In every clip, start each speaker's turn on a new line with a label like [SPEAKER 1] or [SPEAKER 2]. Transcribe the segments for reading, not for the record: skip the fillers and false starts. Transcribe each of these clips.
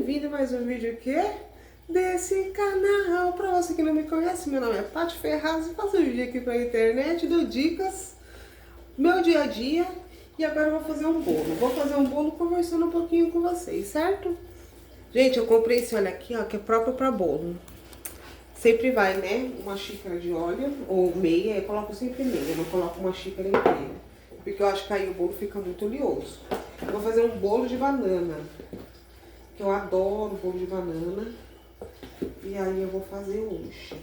[SPEAKER 1] bem-vindo a mais um vídeo aqui desse canal. Pra você que não me conhece, meu nome é Paty Ferraz e faço um vídeo aqui pra internet, dou dicas, meu dia a dia. E agora eu vou fazer um bolo. Vou fazer um bolo conversando um pouquinho com vocês, certo? Gente, eu comprei esse óleo aqui, ó, que é próprio pra bolo. Sempre vai, né, uma xícara de óleo ou meia, eu coloco sempre meia, eu não coloco uma xícara inteira, porque eu acho que aí o bolo fica muito oleoso. Eu vou fazer um bolo de banana, que eu adoro bolo de banana, e aí eu vou fazer hoje.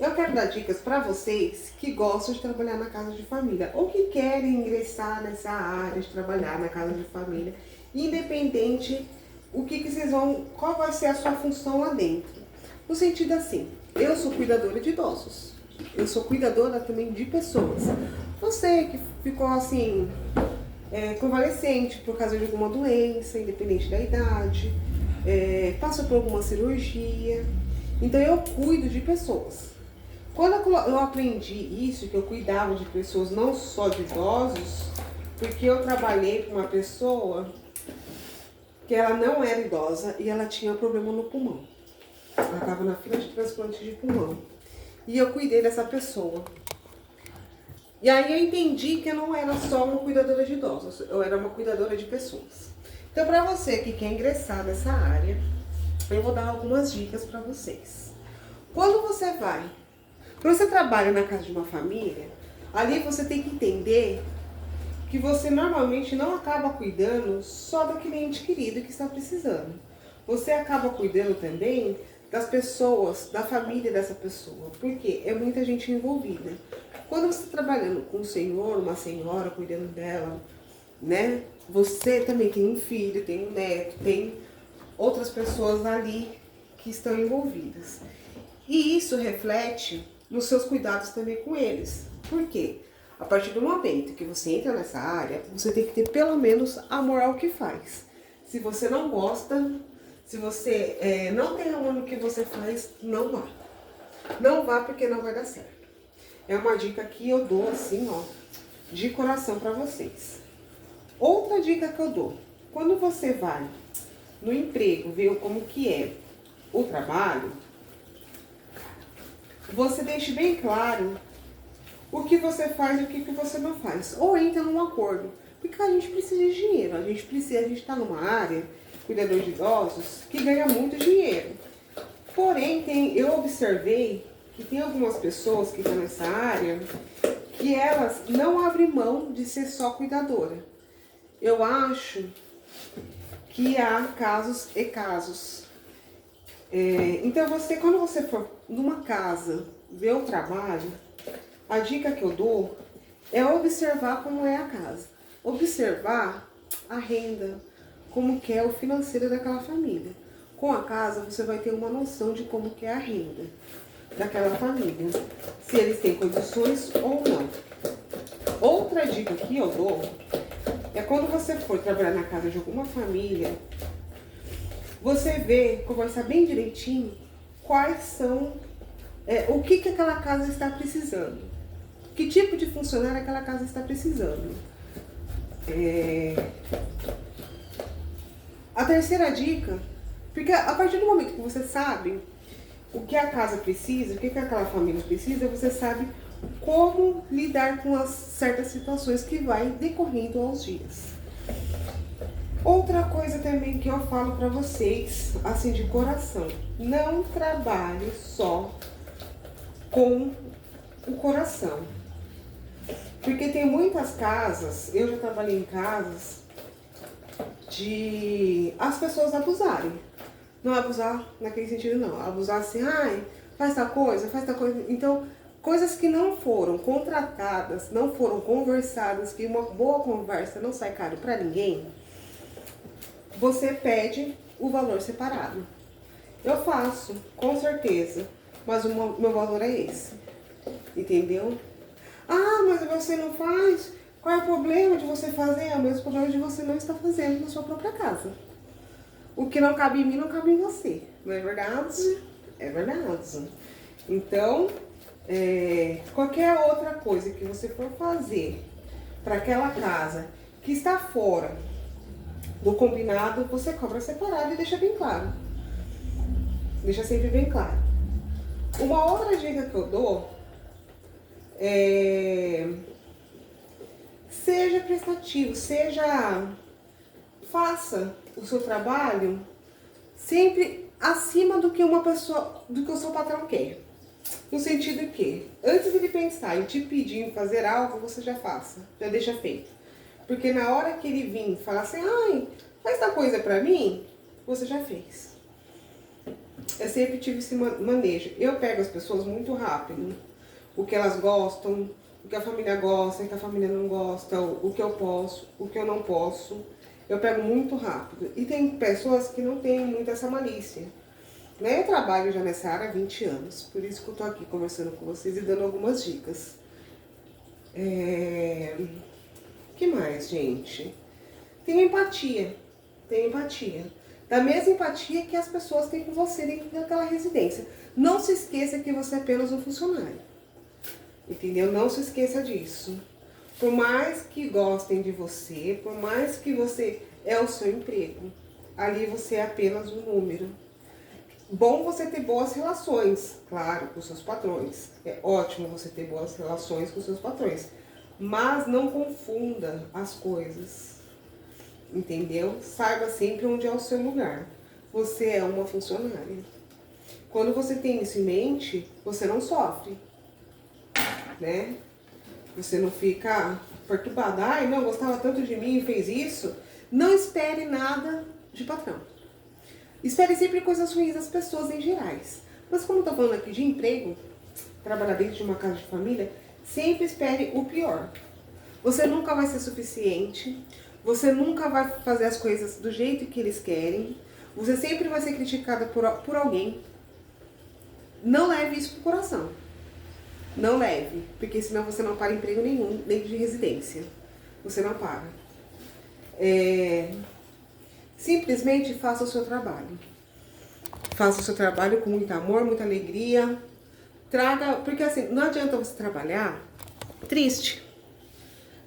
[SPEAKER 1] Eu quero dar dicas pra vocês que gostam de trabalhar na casa de família, ou que querem ingressar nessa área de trabalhar na casa de família, independente o que vocês vão, qual vai ser a sua função lá dentro. No sentido assim, eu sou cuidadora de idosos, eu sou cuidadora também de pessoas. Você que ficou assim, convalescente por causa de alguma doença, independente da idade, passa por alguma cirurgia, então eu cuido de pessoas. Quando eu aprendi isso, que eu cuidava de pessoas, não só de idosos, porque eu trabalhei com uma pessoa que ela não era idosa e ela tinha problema no pulmão. Ela estava na fila de transplante de pulmão. E eu cuidei dessa pessoa. E aí eu entendi que eu não era só uma cuidadora de idosos, eu era uma cuidadora de pessoas. Então, para você que quer ingressar nessa área, eu vou dar algumas dicas para vocês. Quando você trabalha na casa de uma família, ali você tem que entender que você normalmente não acaba cuidando só do cliente querido que está precisando. Você acaba cuidando também das pessoas, da família dessa pessoa, porque é muita gente envolvida. Quando você está trabalhando com um senhor, uma senhora, cuidando dela, né? Você também tem um filho, tem um neto, tem outras pessoas ali que estão envolvidas. E isso reflete nos seus cuidados também com eles. Por quê? A partir do momento que você entra nessa área, você tem que ter pelo menos amor ao que faz. Se você não gosta, se você não tem amor no que você faz, não vá. Não vá porque não vai dar certo. É uma dica que eu dou assim, ó, de coração pra vocês. Outra dica que eu dou. Quando você vai no emprego, ver como que é o trabalho, você deixe bem claro o que você faz e o que você não faz. Ou entra num acordo. Porque a gente precisa de dinheiro. A gente está numa área, cuidador de idosos, que ganha muito dinheiro. Porém, eu observei que tem algumas pessoas que estão nessa área que elas não abrem mão de ser só cuidadora. Eu acho que há casos e casos. Então, quando você for numa casa ver o trabalho, a dica que eu dou é observar como é a casa. Observar a renda, como que é o financeiro daquela família. Com a casa, você vai ter uma noção de como que é a renda daquela família. Se eles têm condições ou não. Outra dica que eu dou é quando você for trabalhar na casa de alguma família, você vê, conversar bem direitinho, quais são, o que aquela casa está precisando. Que tipo de funcionário aquela casa está precisando. A terceira dica, porque a partir do momento que você sabe o que a casa precisa, o que aquela família precisa, você sabe como lidar com as certas situações que vai decorrendo aos dias. Outra coisa também que eu falo pra vocês, assim de coração, não trabalhe só com o coração. Porque tem muitas casas, eu já trabalhei em casas, de as pessoas abusarem. Não abusar naquele sentido não, abusar assim, faz tal coisa. Então, coisas que não foram contratadas, não foram conversadas, que uma boa conversa não sai caro pra ninguém, você pede o valor separado. Eu faço, com certeza, mas o meu valor é esse, entendeu? Mas você não faz? Qual é o problema de você fazer? É o mesmo problema de você não estar fazendo na sua própria casa. O que não cabe em mim, não cabe em você. Não é verdade? É verdade. Então, qualquer outra coisa que você for fazer para aquela casa que está fora do combinado, você cobra separado e deixa bem claro. Deixa sempre bem claro. Uma outra dica que eu dou é... seja prestativo, faça o seu trabalho sempre acima do que do que o seu patrão quer. No sentido que, antes de ele pensar em te pedir em fazer algo, você já faça, já deixa feito. Porque na hora que ele vir falar assim, ai, faz tal coisa pra mim, você já fez. Eu sempre tive esse manejo. Eu pego as pessoas muito rápido. O que elas gostam, o que a família gosta, o que a família não gosta, o que eu posso, o que eu não posso. Eu pego muito rápido. E tem pessoas que não têm muito essa malícia. Né? Eu trabalho já nessa área há 20 anos. Por isso que eu tô aqui conversando com vocês e dando algumas dicas. Que mais, gente? Tenha empatia. Tenha empatia. Da mesma empatia que as pessoas têm com você dentro daquela residência. Não se esqueça que você é apenas um funcionário. Entendeu? Não se esqueça disso. Por mais que gostem de você, por mais que você é o seu emprego, ali você é apenas um número. Bom você ter boas relações, claro, com seus patrões. É ótimo você ter boas relações com seus patrões. Mas não confunda as coisas. Entendeu? Saiba sempre onde é o seu lugar. Você é uma funcionária. Quando você tem isso em mente, você não sofre. Né? Você não fica perturbado. Ai, não, gostava tanto de mim e fez isso. Não espere nada de patrão. Espere sempre coisas ruins das pessoas em gerais. Mas como eu tô falando aqui de emprego, trabalhar dentro de uma casa de família, sempre espere o pior. Você nunca vai ser suficiente. Você nunca vai fazer as coisas do jeito que eles querem. Você sempre vai ser criticada por alguém. Não leve isso pro coração. Não leve, porque senão você não para emprego nenhum dentro de residência. Você não para. Simplesmente faça o seu trabalho. Faça o seu trabalho com muito amor, muita alegria. Porque assim, não adianta você trabalhar triste.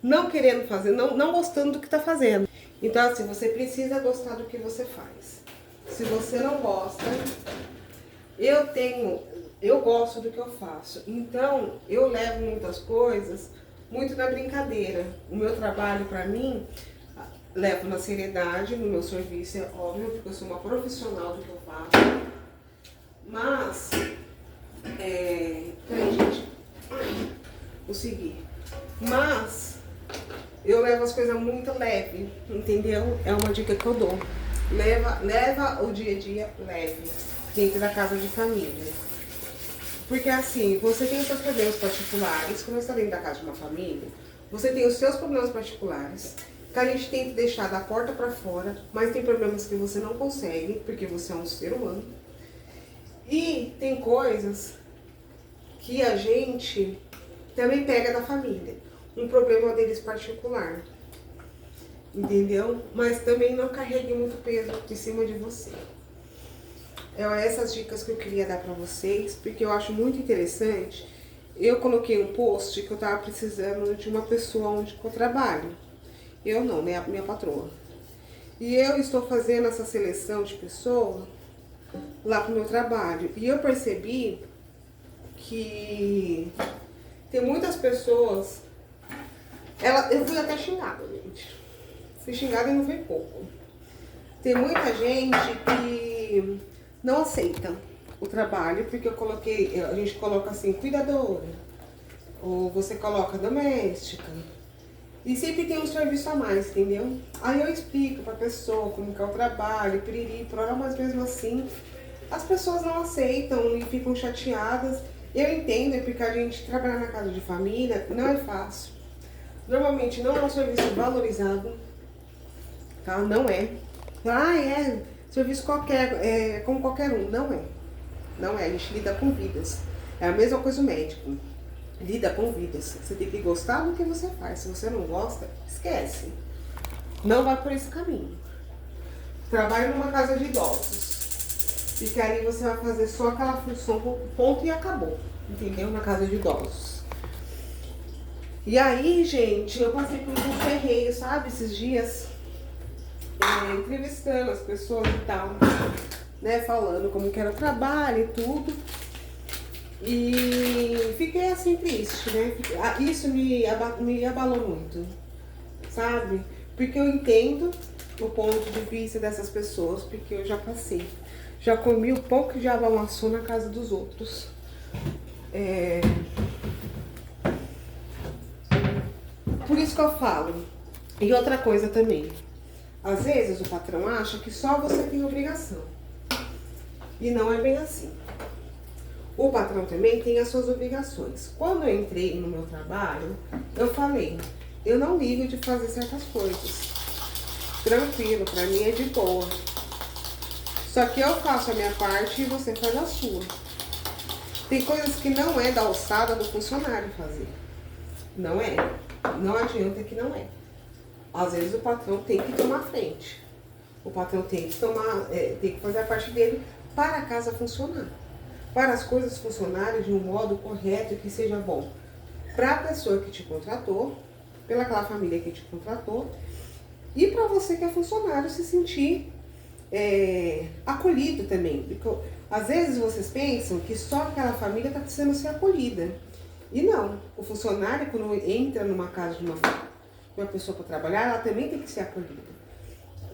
[SPEAKER 1] Não querendo fazer, não gostando do que está fazendo. Então assim, você precisa gostar do que você faz. Se você não gosta, eu gosto do que eu faço. Então, eu levo muitas coisas muito na brincadeira. O meu trabalho, para mim, levo na seriedade, no meu serviço, é óbvio, porque eu sou uma profissional do que eu faço. Mas, peraí, gente, vou seguir. Mas, eu levo as coisas muito leve, entendeu? É uma dica que eu dou. Leva o dia a dia leve, dentro da casa de família. Porque assim, você tem os seus problemas particulares, quando você está dentro da casa de uma família, você tem os seus problemas particulares, que a gente tem que deixar da porta para fora, mas tem problemas que você não consegue, porque você é um ser humano. E tem coisas que a gente também pega da família, um problema deles particular, entendeu? Mas também não carregue muito peso em cima de você. Essas dicas que eu queria dar pra vocês, porque eu acho muito interessante. Eu coloquei um post que eu tava precisando de uma pessoa onde eu trabalho. Eu não, né? Minha patroa. E eu estou fazendo essa seleção de pessoa lá pro meu trabalho. E eu percebi que tem muitas pessoas... Eu fui até xingada, gente. Fui xingada e não foi pouco. Tem muita gente que não aceita o trabalho, porque a gente coloca assim, cuidadora, ou você coloca doméstica, e sempre tem um serviço a mais, entendeu? Aí eu explico pra pessoa como que é o trabalho, piriri, pororó, mas mesmo assim, as pessoas não aceitam e ficam chateadas. Eu entendo, porque a gente trabalhar na casa de família não é fácil. Normalmente não é um serviço valorizado, tá? Não é. Serviço qualquer, como qualquer um. Não é. Não é. A gente lida com vidas. É a mesma coisa o médico. Lida com vidas. Você tem que gostar do que você faz. Se você não gosta, esquece. Não vai por esse caminho. Trabalhe numa casa de idosos. Porque ali você vai fazer só aquela função, ponto e acabou. Entendeu? Na casa de idosos. E aí, gente, eu passei por um ferreio, sabe? Esses dias. entrevistando as pessoas e tal, né? Falando como que era o trabalho e tudo. E fiquei assim triste, né? Isso me abalou muito, sabe? Porque eu entendo o ponto de vista dessas pessoas, porque eu já passei. Já comi o pão que o diabo amassou na casa dos outros. Por isso que eu falo. E outra coisa também. Às vezes o patrão acha que só você tem obrigação. E não é bem assim. O patrão também tem as suas obrigações. Quando eu entrei no meu trabalho, eu falei, eu não ligo de fazer certas coisas. Tranquilo, pra mim é de boa. Só que eu faço a minha parte e você faz a sua. Tem coisas que não é da alçada do funcionário fazer. Não é. Não adianta que não é. Às vezes o patrão tem que tomar frente. O patrão tem que fazer a parte dele para a casa funcionar. Para as coisas funcionarem de um modo correto que seja bom para a pessoa que te contratou, pela aquela família que te contratou, e para você que é funcionário se sentir acolhido também. Porque, às vezes vocês pensam que só aquela família está precisando ser acolhida. E não. O funcionário, quando entra numa casa de uma pessoa para trabalhar, ela também tem que ser acolhida.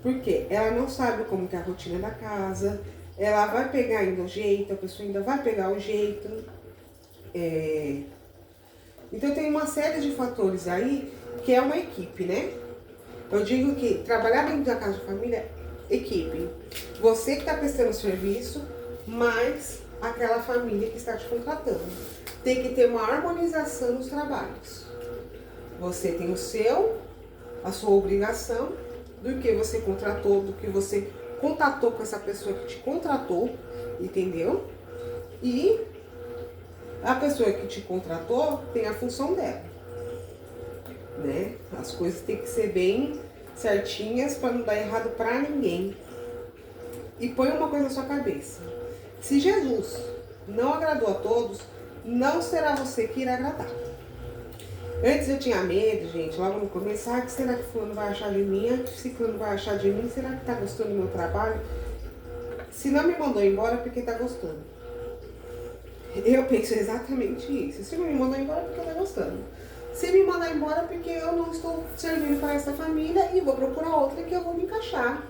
[SPEAKER 1] Por quê? Ela não sabe como que é a rotina da casa, ela vai pegar ainda o jeito, a pessoa ainda vai pegar o jeito. Então tem uma série de fatores aí que é uma equipe, né? Eu digo que trabalhar dentro da casa de família, equipe. Você que está prestando serviço, mais aquela família que está te contratando. Tem que ter uma harmonização nos trabalhos. Você tem a sua obrigação do que você contratou, do que você contatou com essa pessoa que te contratou, entendeu? E a pessoa que te contratou tem a função dela, né? As coisas têm que ser bem certinhas para não dar errado para ninguém. E põe uma coisa na sua cabeça. Se Jesus não agradou a todos, não será você que irá agradar. Antes eu tinha medo, gente, logo no começo, que será que fulano vai achar de mim? Se fulano vai achar de mim, será que tá gostando do meu trabalho? Se não me mandou embora, é porque tá gostando. Eu penso exatamente isso. Se não me mandou embora, é porque tá gostando. Se me mandar embora, é porque eu não estou servindo para essa família e vou procurar outra que eu vou me encaixar.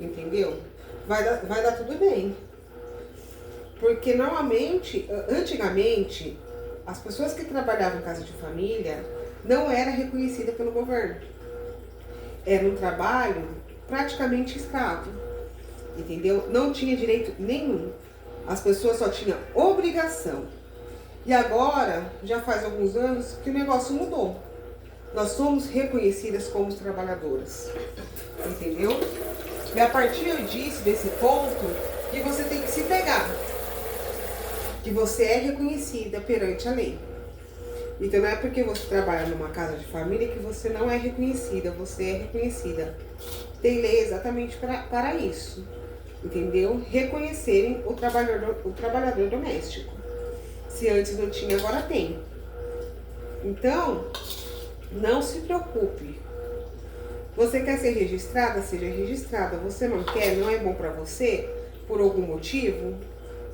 [SPEAKER 1] Entendeu? Vai dar tudo bem. Porque normalmente, antigamente, as pessoas que trabalhavam em casa de família não era reconhecida pelo governo. Era um trabalho praticamente escravo, entendeu? Não tinha direito nenhum. As pessoas só tinham obrigação. E agora, já faz alguns anos que o negócio mudou. Nós somos reconhecidas como trabalhadoras, entendeu? E a partir desse ponto, que você tem que se pegar. Que você é reconhecida perante a lei. Então não é porque você trabalha numa casa de família que você não é reconhecida, você é reconhecida. Tem lei exatamente para isso, entendeu? Reconhecerem o trabalhador doméstico. Se antes não tinha, agora tem. Então, não se preocupe. Você quer ser registrada? Seja registrada. Você não quer? Não é bom para você? Por algum motivo?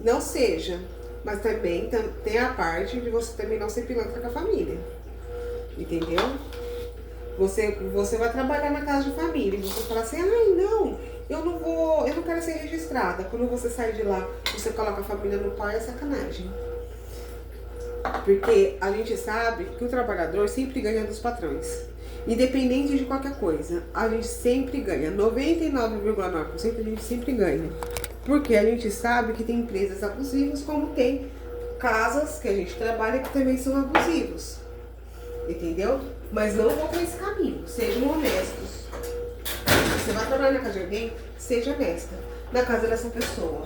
[SPEAKER 1] Não seja. Mas também tem a parte de você também não ser pilantra com a família. Entendeu? Você vai trabalhar na casa de família e você fala assim, ai não, eu não quero ser registrada. Quando você sai de lá, você coloca a família no pau, é sacanagem. Porque a gente sabe que o trabalhador sempre ganha dos patrões. Independente de qualquer coisa, a gente sempre ganha. 99,9% a gente sempre ganha. Porque a gente sabe que tem empresas abusivas, como tem casas que a gente trabalha que também são abusivos. Entendeu? Mas não vão por esse caminho. Sejam honestos. Você vai trabalhar na casa de alguém, seja honesta. Na casa dessa pessoa.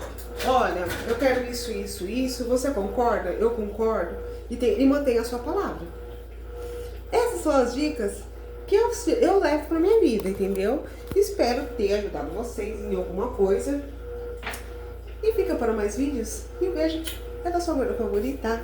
[SPEAKER 1] Olha, eu quero isso, isso, isso. Você concorda? Eu concordo. E mantenha a sua palavra. Essas são as dicas que eu levo pra minha vida, entendeu? Espero ter ajudado vocês em alguma coisa. E fica para mais vídeos. E um beijo. É da sua gorda favorita.